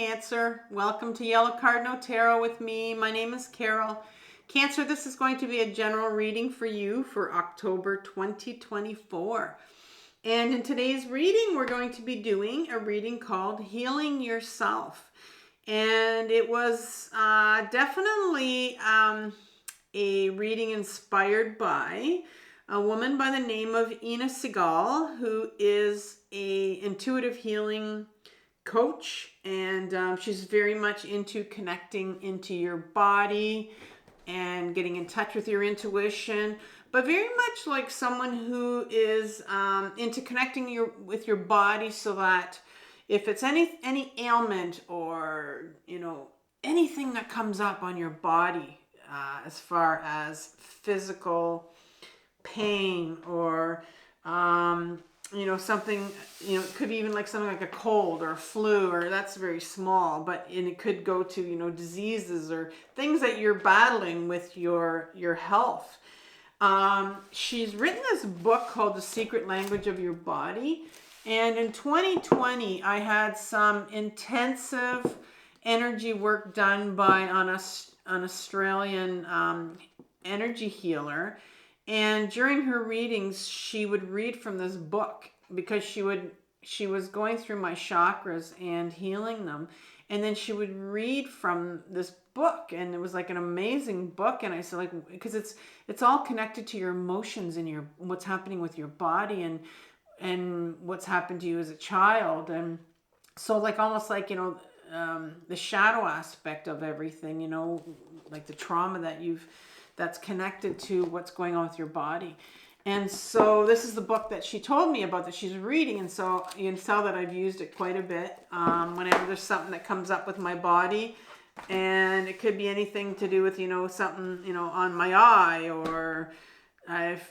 Cancer. Welcome to Yellow Cardinal Tarot with me. My name is Carol. Cancer, this is going to be a general reading for you for October 2024. And in today's reading, we're going to be doing a reading called Healing Yourself. And it was definitely a reading inspired by a woman by the name of Ina Segal, who is an intuitive healing coach, and she's very much into connecting into your body and getting in touch with your intuition, but very much like someone who is into connecting with your body, so that if it's any ailment or anything that comes up on your body, as far as physical pain or something, it could be even like something like a cold or a flu, or that's very small, and it could go to diseases or things that you're battling with your health. She's written this book called The Secret Language of Your Body, and in 2020 I had some intensive energy work done by an Australian energy healer. And during her readings, she would read from this book, because she was going through my chakras and healing them. And then she would read from this book, and it was like an amazing book. And I said, because it's all connected to your emotions and what's happening with your body and what's happened to you as a child. And so almost like the shadow aspect of everything, like the trauma that's connected to what's going on with your body. And so this is the book that she told me about that she's reading. And so you can tell that I've used it quite a bit whenever there's something that comes up with my body. And it could be anything to do with, something, on my eye, or I've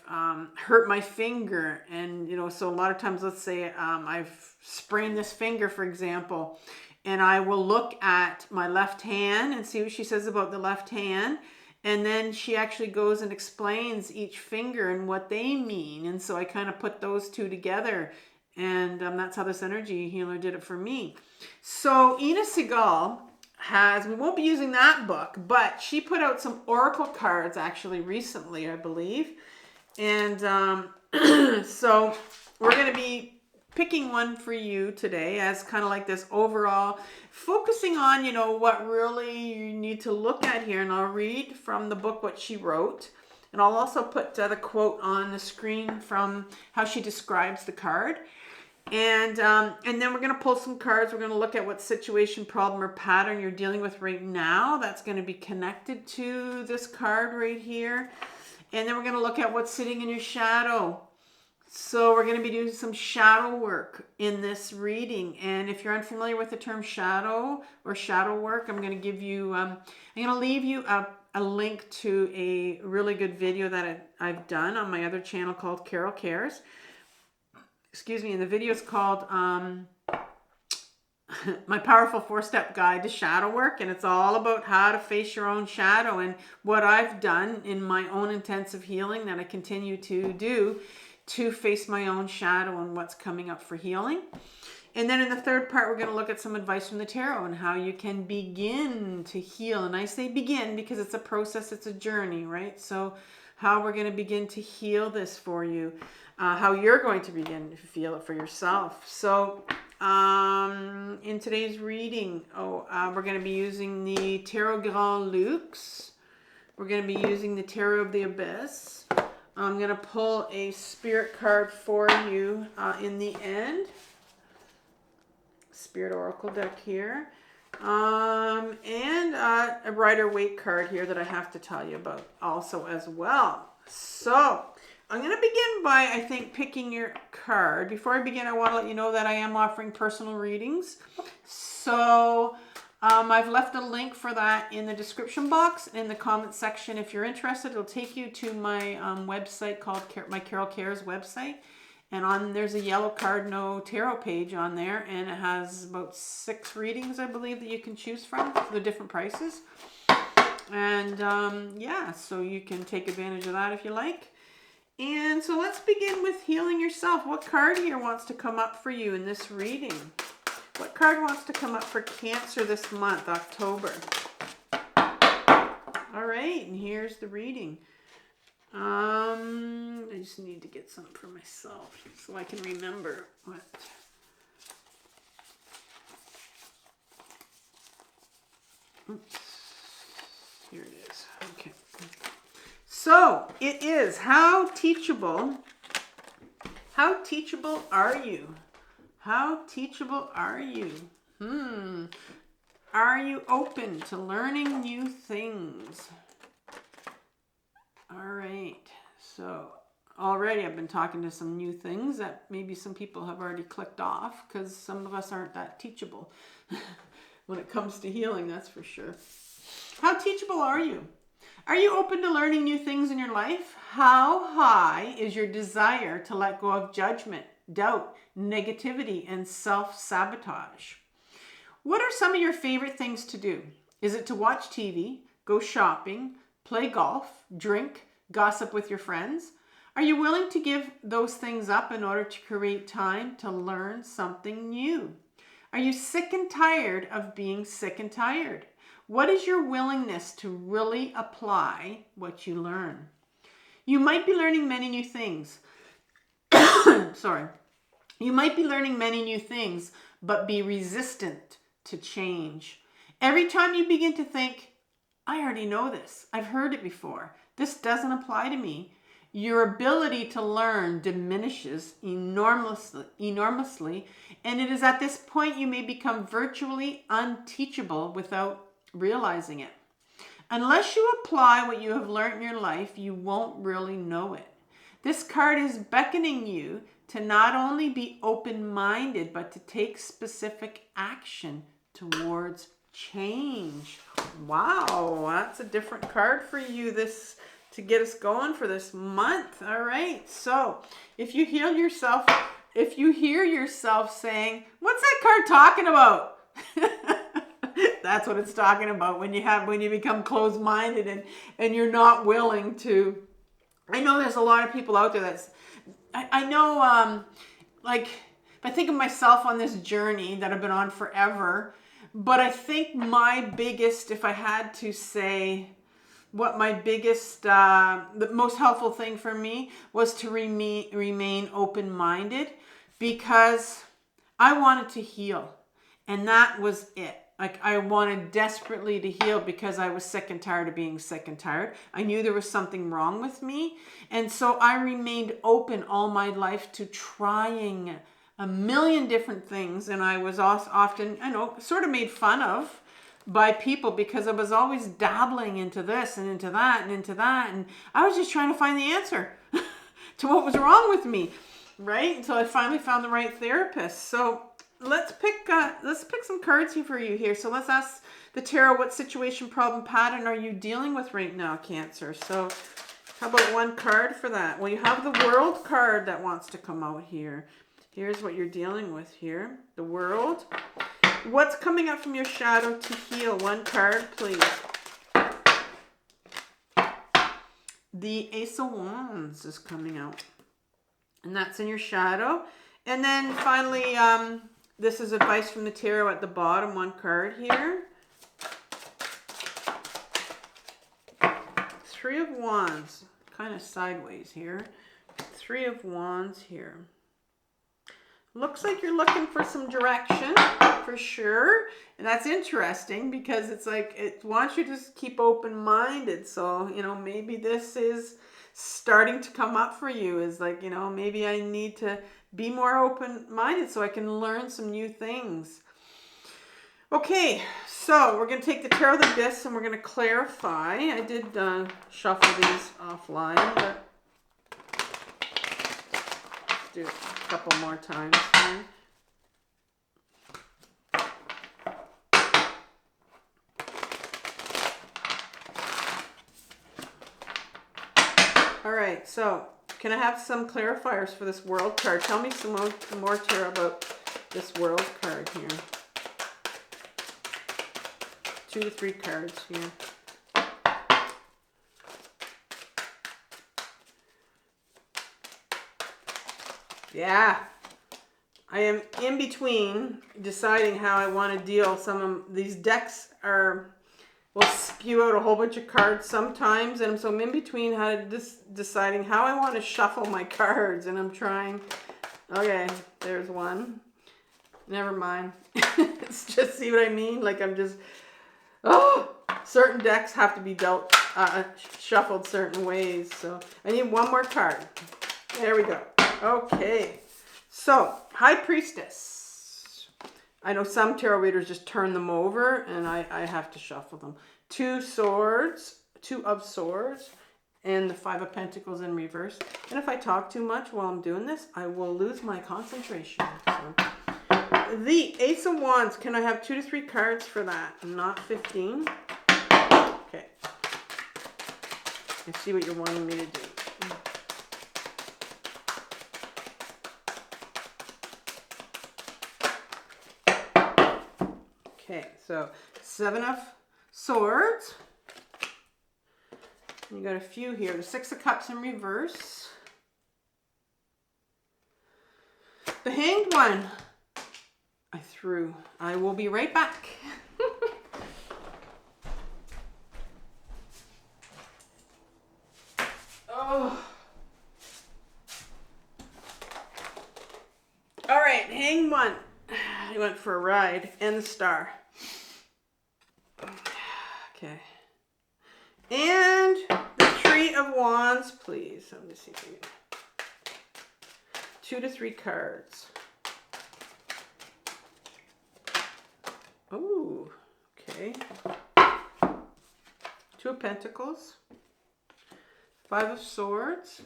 hurt my finger. And, so a lot of times, let's say I've sprained this finger, for example, and I will look at my left hand and see what she says about the left hand. And then she actually goes and explains each finger and what they mean. And so I kind of put those two together. And that's how this energy healer did it for me. So Ina Segal we won't be using that book, but she put out some oracle cards actually recently, I believe. And so we're going to be picking one for you today as kind of like this overall, focusing on, what really you need to look at here. And I'll read from the book what she wrote. And I'll also put the quote on the screen from how she describes the card. And then we're going to pull some cards. We're going to look at what situation, problem, or pattern you're dealing with right now. That's going to be connected to this card right here. And then we're going to look at what's sitting in your shadow. So we're going to be doing some shadow work in this reading. And if you're unfamiliar with the term shadow or shadow work, I'm going to give you, I'm going to leave you a link to a really good video that I've done on my other channel called Carol Cares. Excuse me. And the video is called My Powerful 4-Step Guide to Shadow Work. And it's all about how to face your own shadow and what I've done in my own intensive healing that I continue to do to face my own shadow and what's coming up for healing. And then in the third part, we're going to look at some advice from the tarot and how you can begin to heal. And I say begin because it's a process, it's a journey, right? So how we're going to begin to heal this for you, how you're going to begin to feel it for yourself. So in today's reading, we're going to be using the Tarot Grand Luxe. We're going to be using the Tarot of the Abyss. I'm going to pull a spirit card for you in the end. Spirit Oracle deck here. And a Rider-Waite card here that I have to tell you about also as well. So I'm going to begin by, I think, picking your card. Before I begin, I want to let you know that I am offering personal readings. So I've left a link for that in the description box, in the comment section. If you're interested, it'll take you to my website called my Carol Cares website. And there's a Yellow Cardinal tarot page on there, and it has about 6 readings, I believe, that you can choose from. The different prices. And so you can take advantage of that if you like. And so let's begin with healing yourself. What card here wants to come up for you in this reading? What card wants to come up for Cancer this month, October? All right, and here's the reading. I just need to get something for myself so I can remember what. Oops. Here it is. Okay. So it is, how teachable are you? How teachable are you? Are you open to learning new things? All right. So already I've been talking to some new things that maybe some people have already clicked off, because some of us aren't that teachable when it comes to healing, that's for sure. How teachable are you? Are you open to learning new things in your life? How high is your desire to let go of judgment, doubt, negativity, and self-sabotage? What are some of your favorite things to do? Is it to watch TV, go shopping, play golf, drink, gossip with your friends? Are you willing to give those things up in order to create time to learn something new? Are you sick and tired of being sick and tired? What is your willingness to really apply what you learn? You might be learning many new things. Sorry. You might be learning many new things, but be resistant to change. Every time you begin to think, I already know this, I've heard it before, this doesn't apply to me, your ability to learn diminishes enormously, and it is at this point you may become virtually unteachable without realizing it. Unless you apply what you have learned in your life, you won't really know it. This card is beckoning you to not only be open-minded, but to take specific action towards change. Wow, that's a different card for you to get us going for this month. All right, so if you hear yourself saying, what's that card talking about? That's what it's talking about when you become closed-minded and you're not willing to. I know there's a lot of people out there I know, like, if I think of myself on this journey that I've been on forever, but I think if I had to say what my biggest, the most helpful thing for me was to remain open-minded, because I wanted to heal, and that was it. Like, I wanted desperately to heal because I was sick and tired of being sick and tired. I knew there was something wrong with me. And so I remained open all my life to trying a million different things. And I was often, sort of made fun of by people because I was always dabbling into this and into that and into that. And I was just trying to find the answer to what was wrong with me, right? Until I finally found the right therapist. So let's pick some cards here for you here. So let's ask the tarot, what situation, problem, pattern are you dealing with right now, Cancer? So how about one card for that? Well, you have the World card that wants to come out here. Here's what you're dealing with here. The World. What's coming up from your shadow to heal? One card, please. The Ace of Wands is coming out, and that's in your shadow. And then finally, this is advice from the tarot at the bottom, one card here. Three of Wands, kind of sideways here. Three of Wands here. Looks like you're looking for some direction, for sure. And that's interesting because it's like it wants you to just keep open-minded. So, maybe this is starting to come up for you, is like, maybe I need to be more open-minded so I can learn some new things. Okay, so we're going to take the Tarot of the Abyss and we're going to clarify. I did shuffle these offline, but let's do it a couple more times here. All right, so can I have some clarifiers for this World card? Tell me some more, Tarot, about this World card here. 2 to 3 cards here. Yeah. I am in between deciding how I want to deal. Some of these decks will spew out a whole bunch of cards sometimes, and so I'm in between deciding how I want to shuffle my cards, and I'm trying. Okay, there's one. Never mind. It's just, see what I mean? Like I'm just, certain decks have to be shuffled certain ways. So I need one more card. There we go. Okay. So, High Priestess. I know some tarot readers just turn them over, and I have to shuffle them. Two of Swords, and the Five of Pentacles in reverse. And if I talk too much while I'm doing this, I will lose my concentration. So, the Ace of Wands. Can I have 2 to 3 cards for that? Not 15. Okay. Let's see what you're wanting me to do. Okay, so 7 of Swords. You got a few here. The 6 of Cups in reverse. The Hanged One. I will be right back. Oh. All right, Hanged One. I went for a ride, and the Star. Okay. And the Three of Wands, please. Let me see if I can. 2 to 3 cards. Oh, okay. 2 of Pentacles. 5 of Swords.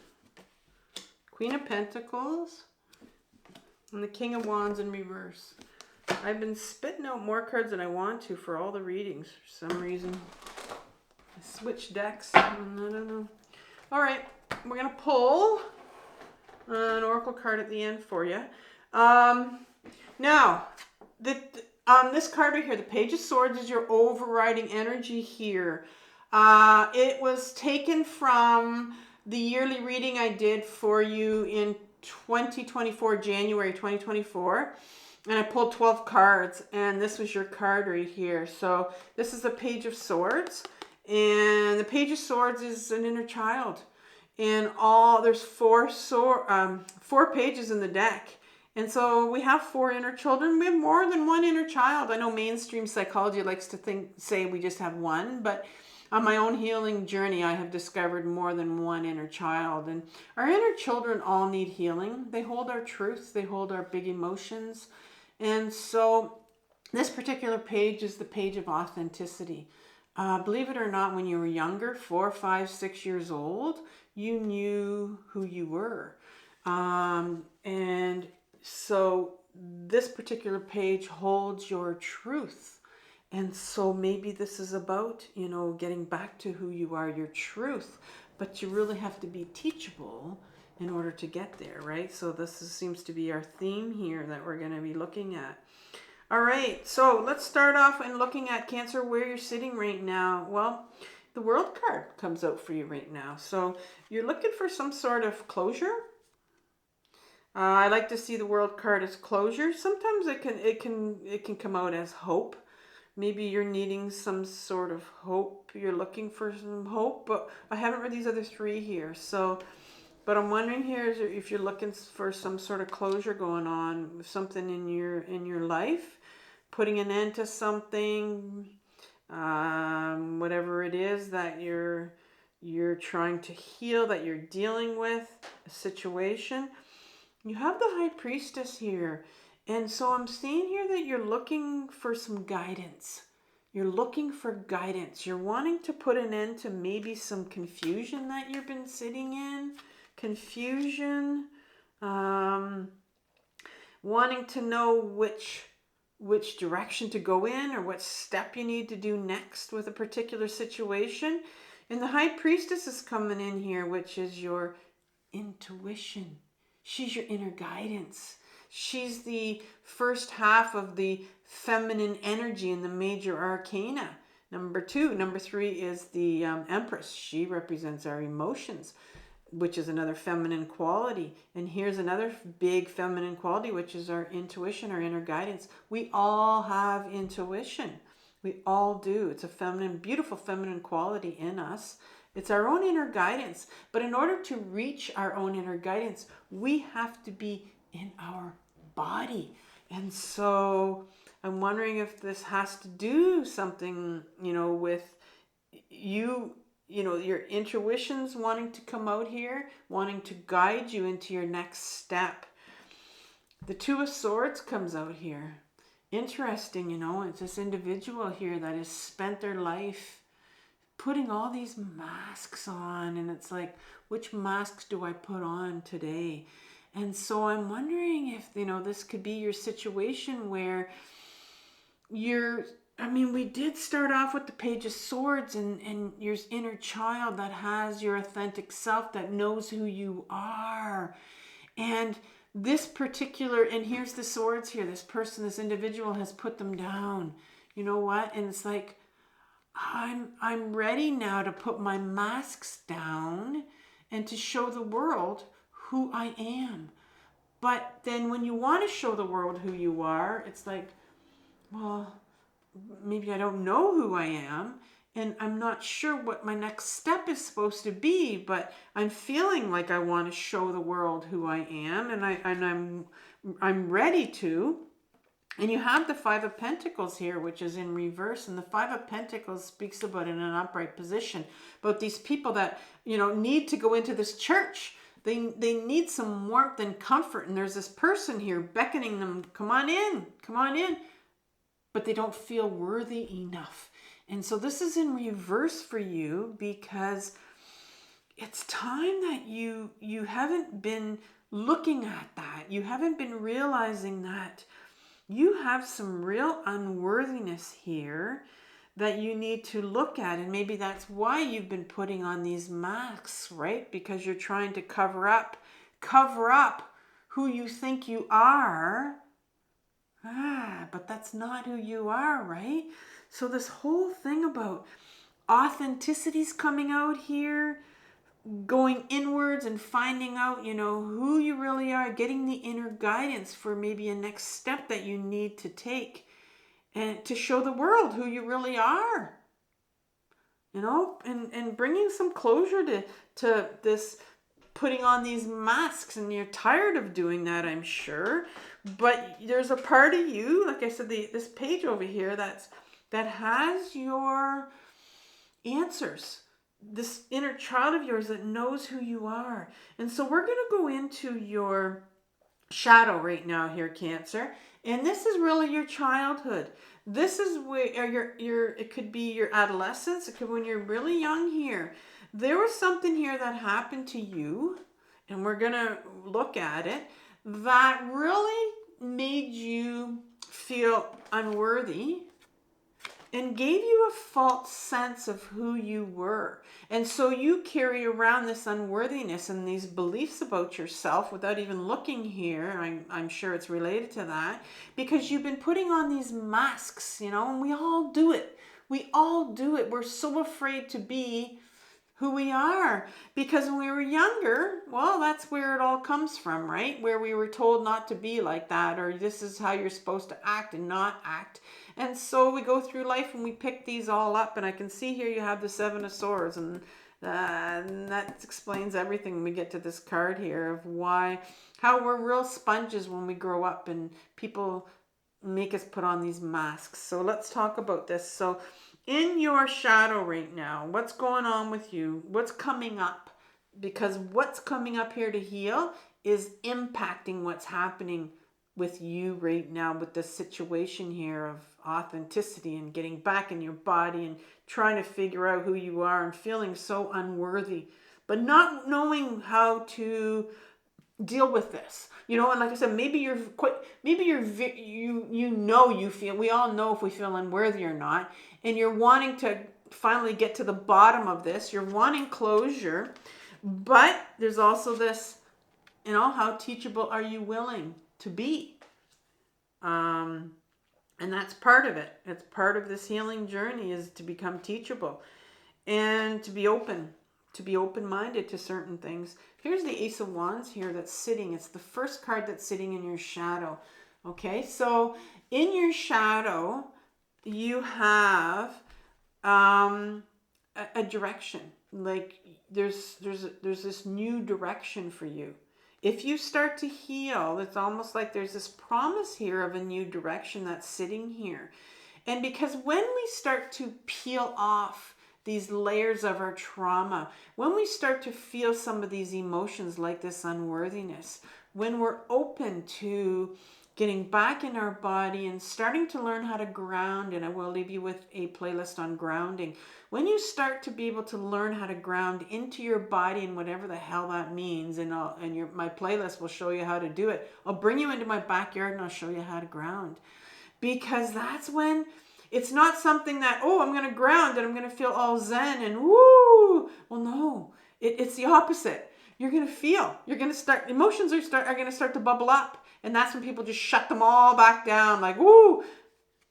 Queen of Pentacles. And the King of Wands in reverse. I've been spitting out more cards than I want to for all the readings for some reason. I switched decks. I don't know. All right, we're going to pull an oracle card at the end for you. Now, this card right here, the Page of Swords, is your overriding energy here. It was taken from the yearly reading I did for you in 2024, January 2024. And I pulled 12 cards, and this was your card right here. So this is the Page of Swords. And the Page of Swords is an inner child. And there's 4 pages in the deck. And so we have 4 inner children. We have more than one inner child. I know mainstream psychology likes to say we just have one, but on my own healing journey, I have discovered more than one inner child. And our inner children all need healing. They hold our truth. They hold our big emotions. And so this particular page is the page of authenticity. Believe it or not, when you were younger, 4, 5, 6 years old, you knew who you were. And so this particular page holds your truth. And so maybe this is about, getting back to who you are, your truth. But you really have to be teachable in order to get there, right? So seems to be our theme here that we're going to be looking at. All right, so let's start off in looking at Cancer, where you're sitting right now. Well, the World card comes out for you right now. So you're looking for some sort of closure. I like to see the World card as closure. Sometimes it can come out as hope. Maybe you're needing some sort of hope. You're looking for some hope, but I haven't read these other 3 here. So, but I'm wondering here if you're looking for some sort of closure going on with something in your life, putting an end to something, whatever it is that you're trying to heal, that you're dealing with, a situation. You have the High Priestess here. And so I'm seeing here that you're looking for some guidance. You're looking for guidance. You're wanting to put an end to maybe some confusion that you've been sitting in. Confusion. Wanting to know which direction to go in or what step you need to do next with a particular situation. And the High Priestess is coming in here, which is your intuition. She's your inner guidance. She's the first half of the feminine energy in the major arcana. Number 2. Number 3 is the Empress. She represents our emotions. which is another feminine quality. And here's another big feminine quality, which is our intuition, our inner guidance. We all have intuition. We all do. It's a feminine, beautiful feminine quality in us. It's our own inner guidance. But in order to reach our own inner guidance, we have to be in our body. And so I'm wondering if this has to do something, with you, your intuitions wanting to come out here, wanting to guide you into your next step. The Two of Swords comes out here. Interesting, it's this individual here that has spent their life putting all these masks on, and it's like, which masks do I put on today? And so I'm wondering if, this could be your situation where we did start off with the Page of Swords and your inner child that has your authentic self, that knows who you are. And this particular, and here's the swords here, this person, this individual has put them down. You know what? And it's like, I'm ready now to put my masks down and to show the world who I am. But then when you want to show the world who you are, it's like, well, maybe I don't know who I am, and I'm not sure what my next step is supposed to be, but I'm feeling like I want to show the world who I am, and I'm ready to. And you have the Five of Pentacles here, which is in reverse, and the Five of Pentacles speaks about in an upright position, about these people that, need to go into this church. They need some warmth and comfort, and there's this person here beckoning them, come on in, but they don't feel worthy enough. And so this is in reverse for you, because it's time that you haven't been looking at that. You haven't been realizing that you have some real unworthiness here that you need to look at. And maybe that's why you've been putting on these masks, right? Because you're trying to cover up who you think you are. But that's not who you are, right? So this whole thing about authenticity's coming out here, going inwards and finding out, who you really are, getting the inner guidance for maybe a next step that you need to take and to show the world who you really are, and bringing some closure to this putting on these masks. And you're tired of doing that, I'm sure, but there's a part of you, like I said, this page over here that has your answers, this inner child of yours that knows who you are. And so we're going to go into your shadow right now here, Cancer, and this is really your childhood. This is where it could be your adolescence. It could be when you're really young here. There was something here that happened to you, and we're going to look at it, that really made you feel unworthy and gave you a false sense of who you were. And so you carry around this unworthiness and these beliefs about yourself without even looking here. I'm sure it's related to that, because you've been putting on these masks, and we all do it. We all do it. We're so afraid to be who we are, because when we were younger, well, that's where it all comes from, right? Where we were told not to be like that, or this is how you're supposed to act and not act. And so we go through life and we pick these all up. And I can see here you have the Seven of Swords, and that explains everything when we get to this card here of how we're real sponges when we grow up and people make us put on these masks. So let's talk about this. So in your shadow right now, what's going on with you? What's coming up? Because what's coming up here to heal is impacting what's happening with you right now, with this situation here of authenticity and getting back in your body and trying to figure out who you are and feeling so unworthy, but not knowing how to deal with this. And like I said, we all know if we feel unworthy or not, and you're wanting to finally get to the bottom of this. You're wanting closure, but there's also this, how teachable are you willing to be? And that's part of it. It's part of this healing journey, is to become teachable and to be open to be open-minded to certain things. Here's the Ace of Wands here that's sitting. It's the first card that's sitting in your shadow. Okay, so in your shadow, you have a direction. Like there's this new direction for you. If you start to heal, it's almost like there's this promise here of a new direction that's sitting here. And because when we start to peel off these layers of our trauma, when we start to feel some of these emotions like this unworthiness, when we're open to getting back in our body and starting to learn how to ground, and I will leave you with a playlist on grounding. When you start to be able to learn how to ground into your body and whatever the hell that means, and my playlist will show you how to do it. I'll bring you into my backyard and I'll show you how to ground. Because that's when it's not something that, oh, I'm going to ground and I'm going to feel all zen and woo. Well, no, it's the opposite. You're going to feel, you're going to start, emotions are going to start to bubble up. And that's when people just shut them all back down like, woo.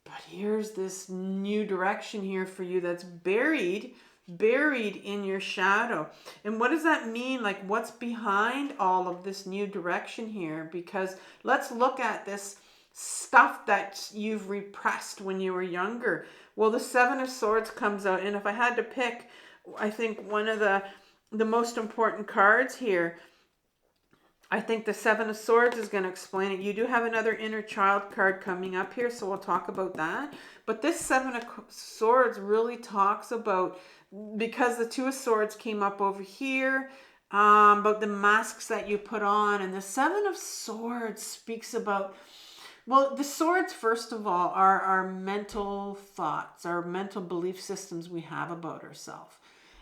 But here's this new direction here for you that's buried in your shadow. And what does that mean? Like, what's behind all of this new direction here? Because let's look at this stuff that you've repressed when you were younger. Well, the Seven of Swords comes out, and if I had to pick, I think one of the most important cards here, I think the Seven of Swords is going to explain it. You do have another inner child card coming up here, so we'll talk about that. But this Seven of Swords really talks about, because the Two of Swords came up over here, about the masks that you put on, and the Seven of Swords speaks about, well, the swords, first of all, are our mental thoughts, our mental belief systems we have about ourselves.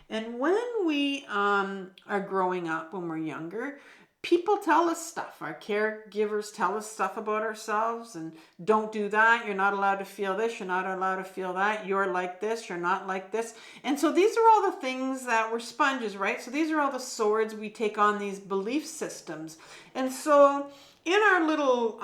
And when we are growing up, when we're younger, people tell us stuff. Our caregivers tell us stuff about ourselves, and don't do that. You're not allowed to feel this. You're not allowed to feel that. You're like this. You're not like this. And so these are all the things that we're sponges, right? So these are all the swords we take on, these belief systems. And so in our little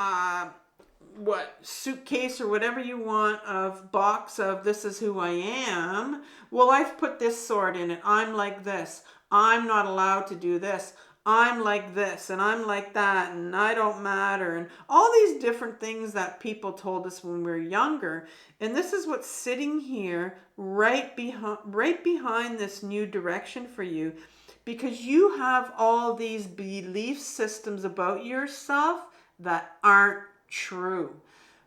suitcase or whatever you want of box of this is who I am, well, I've put this sword in it. I'm like this. I'm not allowed to do this. I'm like this and I'm like that and I don't matter, and all these different things that people told us when we were younger. And this is what's sitting here right behind this new direction for you, because you have all these belief systems about yourself that aren't true,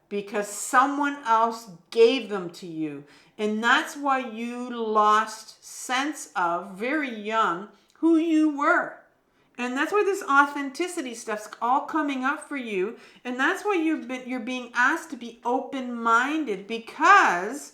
because someone else gave them to you. And that's why you lost sense of, very young, who you were. And that's why this authenticity stuff's all coming up for you. And that's why you're being asked to be open-minded, because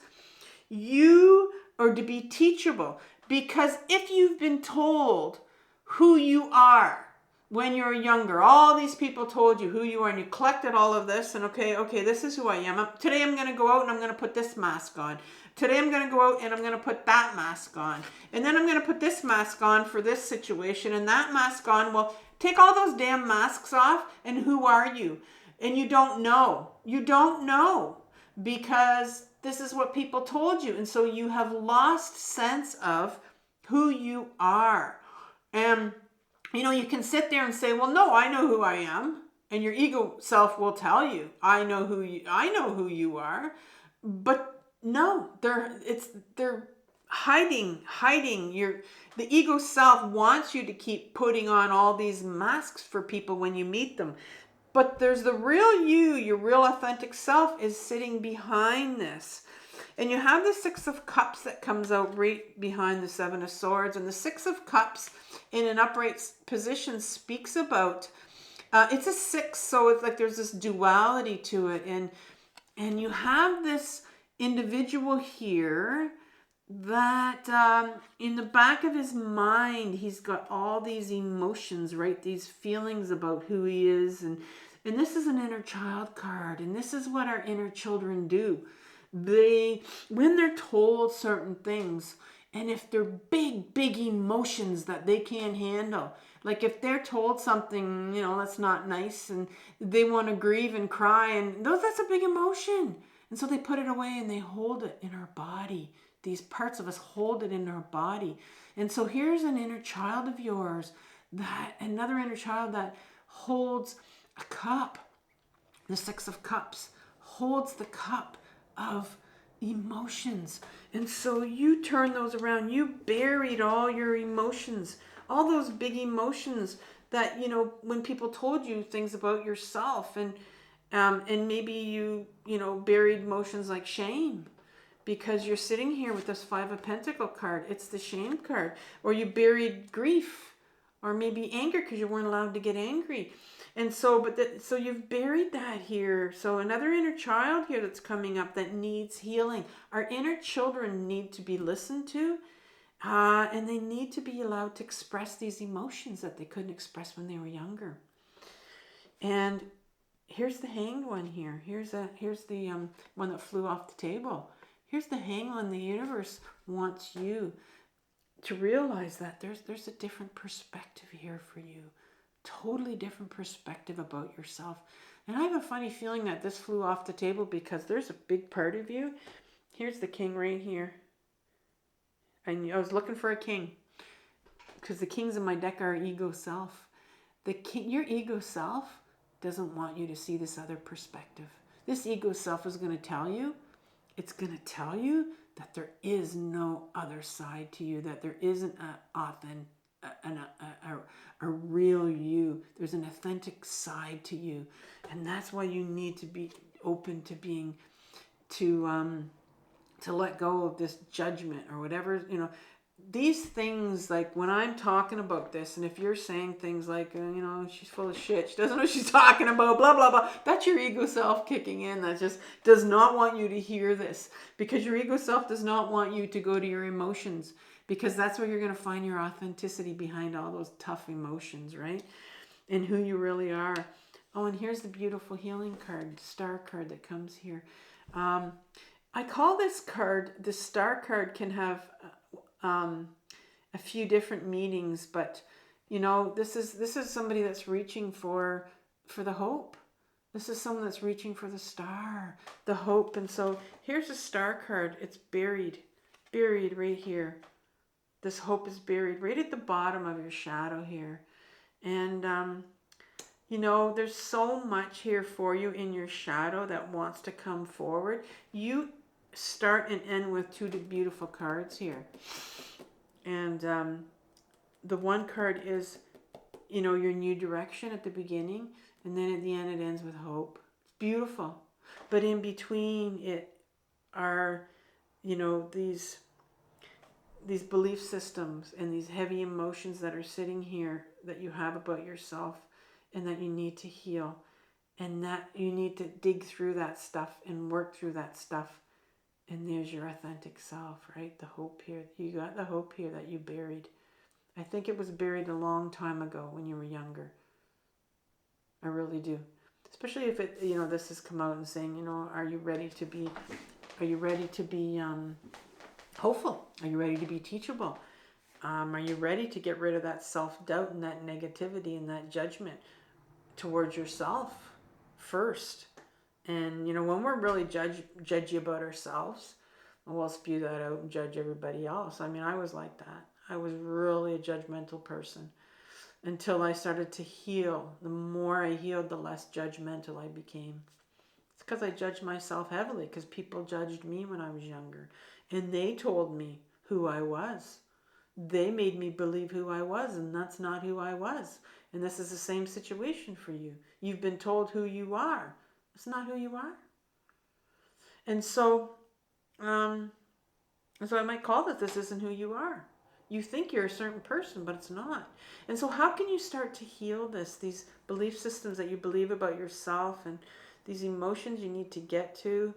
you are to be teachable. Because if you've been told who you are when you're younger, all these people told you who you are, and you collected all of this, and okay, this is who I am. Today I'm going to go out and I'm going to put this mask on. Today I'm going to go out and I'm going to put that mask on. And then I'm going to put this mask on for this situation and that mask on. Well, take all those damn masks off, and who are you? And you don't know. You don't know, because this is what people told you. And so you have lost sense of who you are. And you can sit there and say, well, no, I know who I am. And your ego self will tell you, I know who you are. But no, they're hiding. The ego self wants you to keep putting on all these masks for people when you meet them. But there's the real you, your real authentic self is sitting behind this. And you have the Six of Cups that comes out right behind the Seven of Swords. And the Six of Cups in an upright position speaks about, it's a six, so it's like there's this duality to it. And you have this individual here that in the back of his mind, he's got all these emotions, right? These feelings about who he is. And this is an inner child card. And this is what our inner children do. When they're told certain things, and if they're big emotions that they can't handle, like if they're told something, that's not nice, and they want to grieve and cry, and that's a big emotion. And so they put it away and they hold it in our body. these parts of us hold it in our body. And so here's an inner child of yours, another inner child that holds a cup. The Six of Cups holds the cup of emotions. And so you turn those around. You buried all your emotions, all those big emotions that, when people told you things about yourself, and maybe you buried emotions like shame, because you're sitting here with this Five of Pentacle card. It's the shame card. Or you buried grief, or maybe anger because you weren't allowed to get angry. And so, so you've buried that here. So another inner child here that's coming up that needs healing. Our inner children need to be listened to, and they need to be allowed to express these emotions that they couldn't express when they were younger. And here's the Hanged One here. Here's the one that flew off the table. Here's the Hanged One. The universe wants you to realize that there's a different perspective here for you. Totally different perspective about yourself. And I have a funny feeling that this flew off the table because there's a big part of you. Here's the King right here. And I was looking for a king, because the kings in my deck are ego self. Your ego self doesn't want you to see this other perspective. This ego self is going to tell you, it's going to tell you that there is no other side to you, that there isn't a real you. There's an authentic side to you. And that's why you need to be open to being, to let go of this judgment or whatever, these things. Like when I'm talking about this, and if you're saying things like, she's full of shit, she doesn't know what she's talking about, blah, blah, blah, that's your ego self kicking in. That just does not want you to hear this, because your ego self does not want you to go to your emotions, because that's where you're going to find your authenticity behind all those tough emotions, right? And who you really are. Oh, and here's the beautiful healing card, star card that comes here. I call this card, the star card can have a few different meanings, but this is somebody that's reaching for the hope. This is someone that's reaching for the star, the hope. And so here's a star card. It's buried right here. This hope is buried right at the bottom of your shadow here. And there's so much here for you in your shadow that wants to come forward. You start and end with two beautiful cards here. And the one card is, your new direction at the beginning. And then at the end, it ends with hope. It's beautiful. But in between it are, these belief systems and these heavy emotions that are sitting here that you have about yourself, and that you need to heal, and that you need to dig through that stuff and work through that stuff. And there's your authentic self, right? The hope here. You got the hope here that you buried. I think it was buried a long time ago when you were younger. I really do. Especially if it, this has come out and saying, are you ready to be hopeful? Are you ready to be teachable? Are you ready to get rid of that self-doubt and that negativity and that judgment towards yourself first? And, when we're really judgy about ourselves, we'll spew that out and judge everybody else. I mean, I was like that. I was really a judgmental person until I started to heal. The more I healed, the less judgmental I became. It's because I judged myself heavily, because people judged me when I was younger. And they told me who I was. They made me believe who I was, and that's not who I was. And this is the same situation for you. You've been told who you are. It's not who you are. And so I might call that this isn't who you are. You think you're a certain person, but it's not. And so how can you start to heal these belief systems that you believe about yourself, and these emotions you need to get to?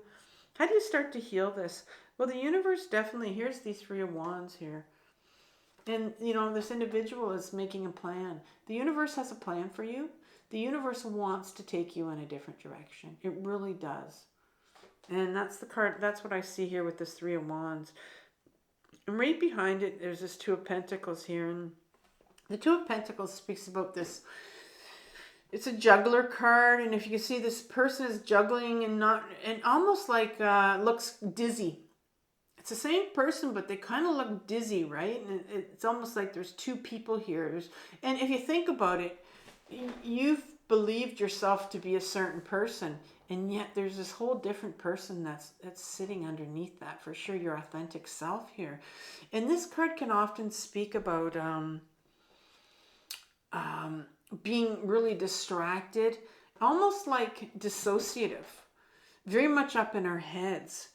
How do you start to heal this? Well, the universe definitely, here's these Three of Wands here. And, this individual is making a plan. The universe has a plan for you. The universe wants to take you in a different direction. It really does. And that's the card. That's what I see here with this Three of Wands. And right behind it, there's this Two of Pentacles here. And the Two of Pentacles speaks about this. It's a juggler card. And if you can see, this person is juggling and almost like looks dizzy. it's the same person, but they kind of look dizzy, right? And it's almost like there's two people here. And if you think about it, you've believed yourself to be a certain person, and yet there's this whole different person that's sitting underneath that, for sure, your authentic self here. And this card can often speak about being really distracted, almost like dissociative, very much up in our heads.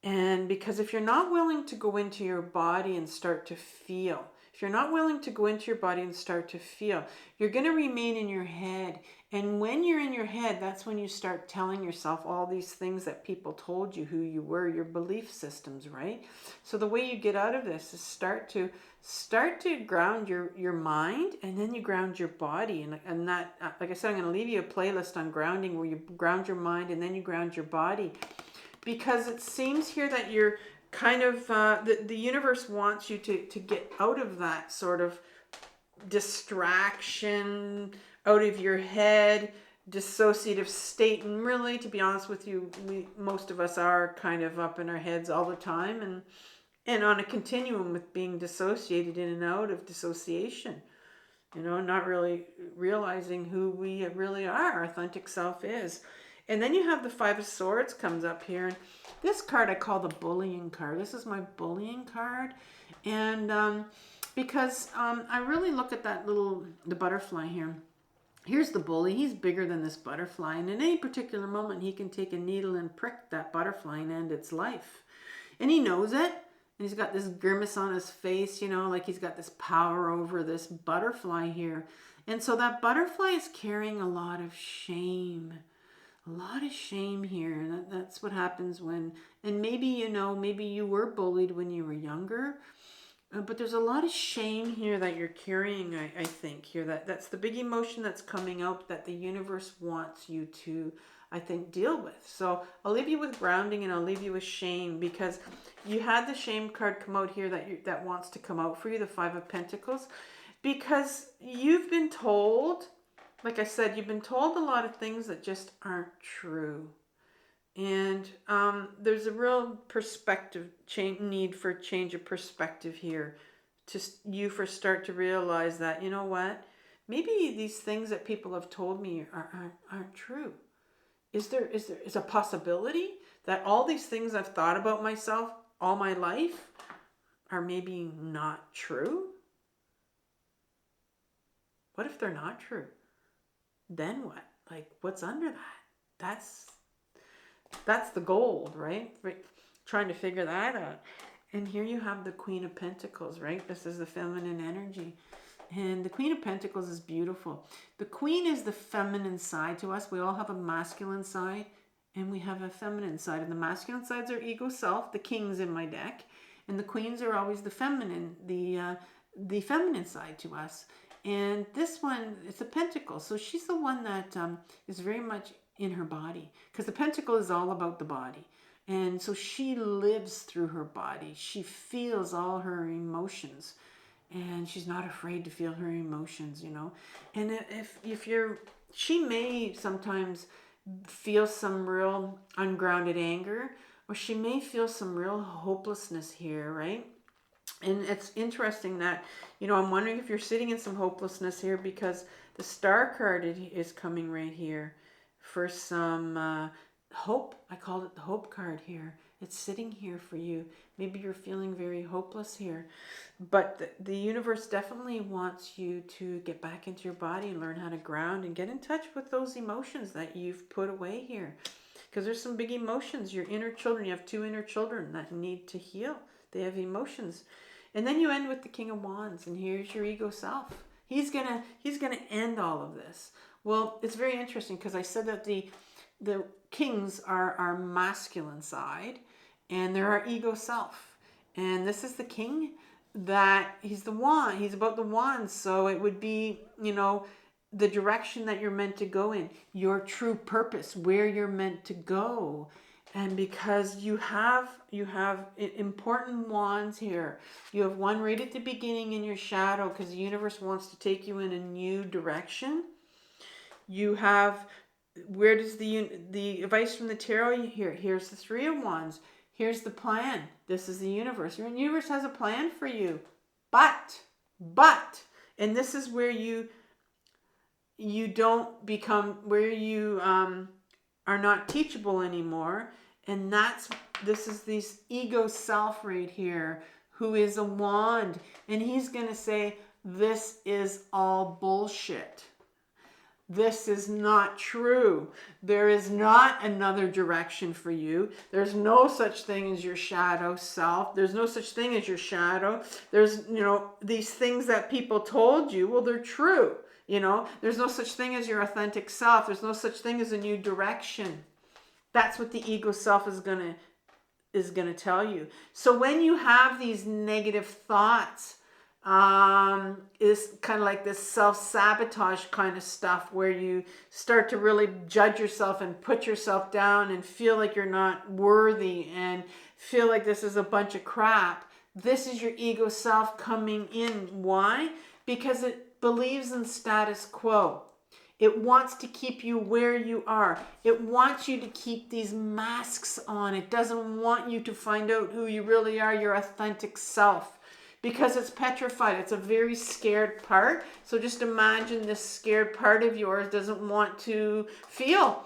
And because if you're not willing to go into your body and start to feel, if you're not willing to go into your body and start to feel, you're going to remain in your head. And when you're in your head, that's when you start telling yourself all these things that people told you who you were, your belief systems, right? So the way you get out of this is start to ground your mind, and then you ground your body. And that, like I said, I'm going to leave you a playlist on grounding where you ground your mind and then you ground your body. Because it seems here that you're kind of, the universe wants you to get out of that sort of distraction, out of your head, dissociative state. And really, to be honest with you, most of us are kind of up in our heads all the time, and on a continuum with being dissociated in and out of dissociation. Not really realizing who we really are, our authentic self is. And then you have the Five of Swords comes up here. And this card I call the bullying card. This is my bullying card. And because I really look at the butterfly here. Here's the bully. He's bigger than this butterfly. And in any particular moment, he can take a needle and prick that butterfly and end its life. And he knows it. And he's got this grimace on his face, like he's got this power over this butterfly here. And so that butterfly is carrying a lot of shame. A lot of shame here. That's what happens when, and maybe, maybe you were bullied when you were younger, but there's a lot of shame here that you're carrying, I think, here. That's the big emotion that's coming out that the universe wants you to, I think, deal with. So I'll leave you with grounding and I'll leave you with shame, because you had the shame card come out here that wants to come out for you, the Five of Pentacles, because you've been told, like I said, you've been told a lot of things that just aren't true. And there's a real perspective need for change of perspective here. For start to realize that, you know what? Maybe these things that people have told me aren't true. Is there a possibility that all these things I've thought about myself all my life are maybe not true? What if they're not true? Then what? Like, what's under that? That's the gold, right? Trying to figure that out. And here you have the Queen of Pentacles, right? This is the feminine energy. And the Queen of Pentacles is beautiful. The Queen is the feminine side to us. We all have a masculine side and we have a feminine side. And the masculine side's our ego self, the kings in my deck. And the queens are always the feminine, the feminine side to us. And this one, it's a pentacle. So she's the one that is very much in her body, because the pentacle is all about the body. And so she lives through her body. She feels all her emotions. And she's not afraid to feel her emotions, And she may sometimes feel some real ungrounded anger, or she may feel some real hopelessness here, right? And it's interesting that, I'm wondering if you're sitting in some hopelessness here, because the Star card is coming right here for some hope. I called it the Hope card here. It's sitting here for you. Maybe you're feeling very hopeless here. But the universe definitely wants you to get back into your body and learn how to ground and get in touch with those emotions that you've put away here. Because there's some big emotions. Your inner children, you have two inner children that need to heal. They have emotions. And then you end with the King of Wands, and here's your ego self. He's gonna end all of this. Well, it's very interesting, because I said that the kings are our masculine side, and they're our ego self. And this is the king that he's the wand. He's about the wands. So it would be, the direction that you're meant to go in, your true purpose, where you're meant to go. And because you have important wands here. You have one right at the beginning in your shadow, because the universe wants to take you in a new direction. You have, where does the advice from the tarot here? Here's the Three of Wands. Here's the plan. This is the universe. Your universe has a plan for you. But, and this is where you don't become, where you are not teachable anymore. And this is this ego self right here, who is a wand. And he's going to say, this is all bullshit. This is not true. There is not another direction for you. There's no such thing as your shadow self. There's no such thing as your shadow. There's, these things that people told you, well, they're true. There's no such thing as your authentic self. There's no such thing as a new direction. That's what the ego self is going to tell you. So when you have these negative thoughts, is kind of like this self-sabotage kind of stuff where you start to really judge yourself and put yourself down and feel like you're not worthy and feel like this is a bunch of crap. This is your ego self coming in. Why? Because it believes in status quo. It wants to keep you where you are. It wants you to keep these masks on. It doesn't want you to find out who you really are, your authentic self. Because it's petrified. It's a very scared part. So just imagine this scared part of yours doesn't want to feel.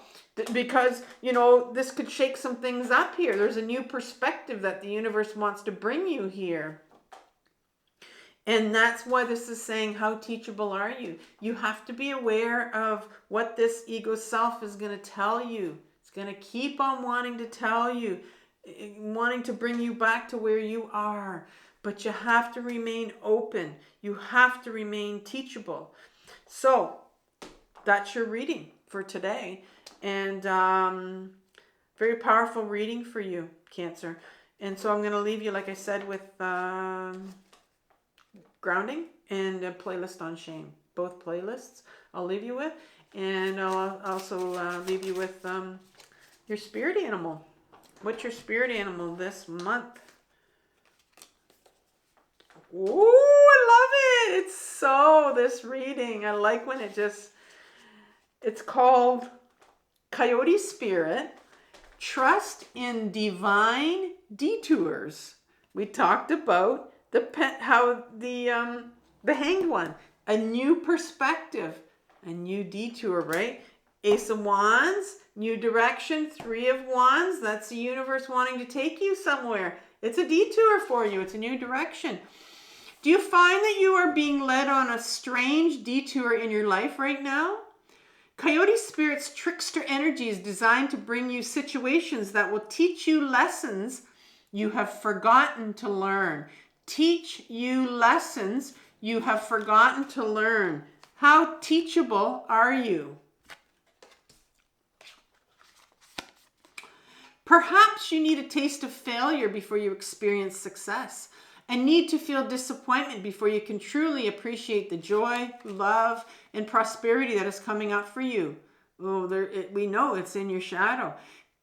Because, this could shake some things up here. There's a new perspective that the universe wants to bring you here. And that's why this is saying, how teachable are you? You have to be aware of what this ego self is going to tell you. It's going to keep on wanting to tell you, wanting to bring you back to where you are. But you have to remain open. You have to remain teachable. So that's your reading for today. And very powerful reading for you, Cancer. And so I'm going to leave you, like I said, with grounding and a playlist on shame. Both playlists I'll leave you with. And I'll also leave you with your spirit animal. What's your spirit animal this month? Ooh, I love it. It's so, this reading, I like when it's called Coyote Spirit, Trust in Divine Detours. We talked about the Hanged One, a new perspective, a new detour, right? Ace of Wands, new direction, Three of Wands, that's the universe wanting to take you somewhere. It's a detour for you. It's a new direction. Do you find that you are being led on a strange detour in your life right now? Coyote Spirit's trickster energy is designed to bring you situations that will teach you lessons you have forgotten to learn. Teach you lessons you have forgotten to learn. How teachable are you? Perhaps you need a taste of failure before you experience success. And need to feel disappointment before you can truly appreciate the joy, love, and prosperity that is coming up for you. Oh, we know it's in your shadow.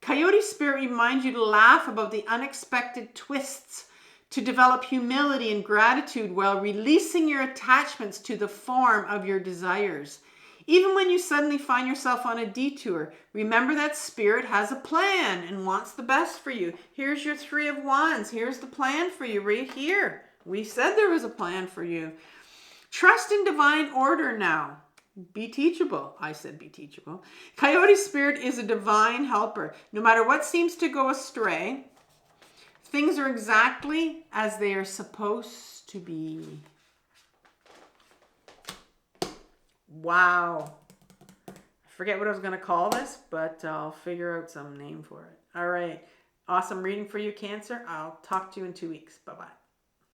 Coyote Spirit reminds you to laugh about the unexpected twists, to develop humility and gratitude while releasing your attachments to the form of your desires. Even when you suddenly find yourself on a detour, remember that Spirit has a plan and wants the best for you. Here's your Three of Wands. Here's the plan for you right here. We said there was a plan for you. Trust in divine order now. Be teachable. I said be teachable. Coyote Spirit is a divine helper. No matter what seems to go astray, things are exactly as they are supposed to be. Wow. I forget what I was going to call this, but I'll figure out some name for it. All right. Awesome reading for you, Cancer. I'll talk to you in 2 weeks. Bye-bye.